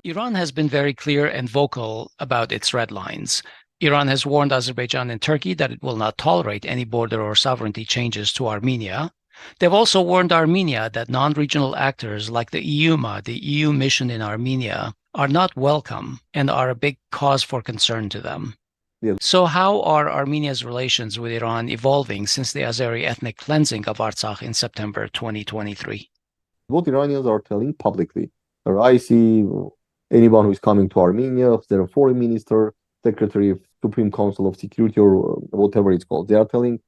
Iran has been very clear and vocal about its red lines. Iran has warned Azerbaijan and Turkey that it will not tolerate any border or sovereignty changes to Armenia. They've also warned Armenia that non-regional actors like the EUMA, the EU mission in Armenia, are not welcome and are a big cause for concern to them. Yes. So how are Armenia's relations with Iran evolving since the Azeri ethnic cleansing of Artsakh in September 2023? What Iranians are telling publicly. I see anyone who is coming to Armenia, their foreign minister, secretary of Supreme Council of Security, or whatever it's called, they are telling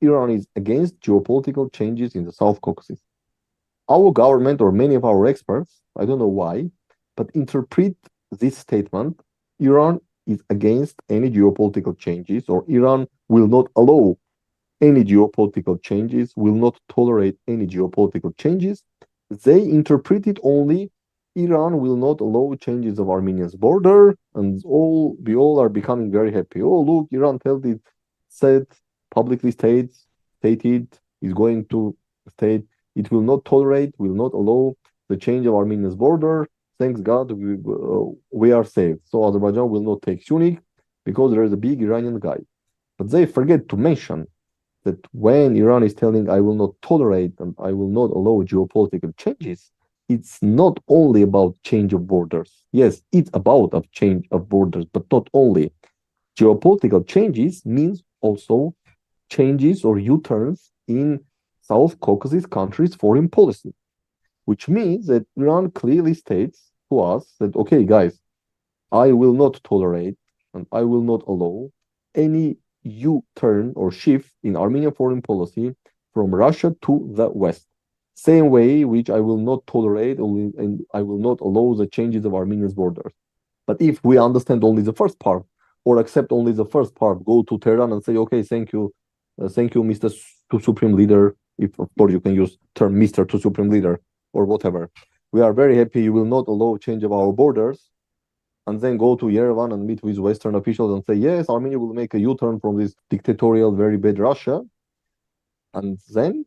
Iran is against geopolitical changes in the South Caucasus. Our government or many of our experts, I don't know why, but interpret this statement, Iran is against any geopolitical changes, or Iran will not allow any geopolitical changes, will not tolerate any geopolitical changes. They interpret it only Iran will not allow changes of Armenia's border, and we all are becoming very happy. Oh, look, Iran publicly stated, is going to state it will not tolerate, will not allow the change of Armenia's border. Thanks God, we are safe. So Azerbaijan will not take Syunik because there is a big Iranian guy. But they forget to mention that when Iran is telling I will not tolerate and I will not allow geopolitical changes, it's not only about change of borders. Yes, it's about a change of borders, but not only. Geopolitical changes means also changes or U-turns in South Caucasus countries' foreign policy, which means that Iran clearly states to us that, okay, guys, I will not tolerate and I will not allow any U-turn or shift in Armenian foreign policy from Russia to the West. Same way which I will not tolerate and I will not allow the changes of Armenia's borders. But if we understand only the first part or accept only the first part, go to Tehran and say, okay, thank you, Mr. Supreme Leader, if of course you can use term Mr. to Supreme Leader or whatever. We are very happy you will not allow change of our borders, and then go to Yerevan and meet with Western officials and say, yes, Armenia will make a U-turn from this dictatorial, very bad Russia. And then,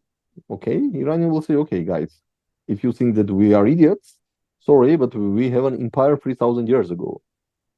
okay, Iranian will say, okay, guys, if you think that we are idiots, sorry, but we have an empire 3,000 years ago.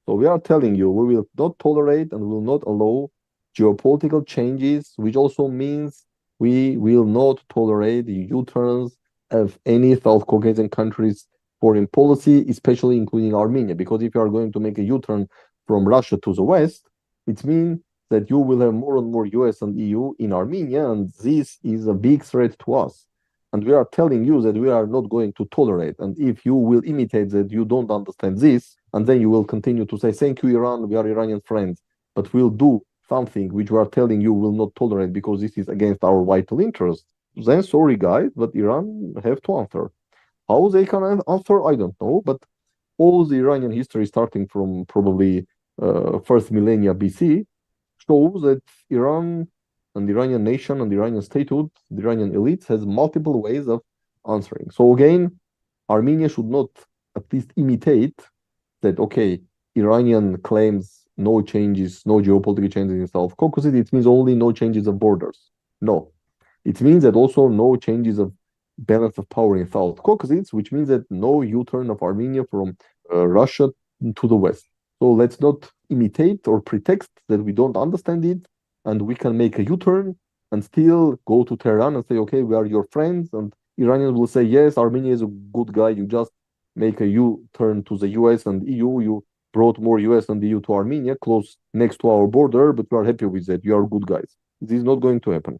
So we are telling you, we will not tolerate and will not allow geopolitical changes, which also means we will not tolerate the U-turns of any South Caucasian countries' foreign policy, especially including Armenia. Because if you are going to make a U-turn from Russia to the West, it means that you will have more and more US and EU in Armenia, and this is a big threat to us. And we are telling you that we are not going to tolerate. And if you will imitate that you don't understand this, and then you will continue to say, thank you, Iran, we are Iranian friends, but we'll do something which we are telling you will not tolerate because this is against our vital interests, then sorry, guys, but Iran have to answer. How they can answer, I don't know, but all the Iranian history starting from probably first millennia BC shows that Iran and the Iranian nation and the Iranian statehood, the Iranian elites has multiple ways of answering. So again, Armenia should not at least imitate that, okay, Iranian claims no changes, no geopolitical changes in South Caucasus, it means only no changes of borders. No. It means that also no changes of balance of power in South Caucasus, which means that no U-turn of Armenia from Russia to the West. So let's not imitate or pretext that we don't understand it, and we can make a U-turn and still go to Tehran and say, okay, we are your friends, and Iranians will say, yes, Armenia is a good guy, you just make a U-turn to the US and EU, you brought more US and EU to Armenia, close next to our border, but we are happy with that, you are good guys. This is not going to happen.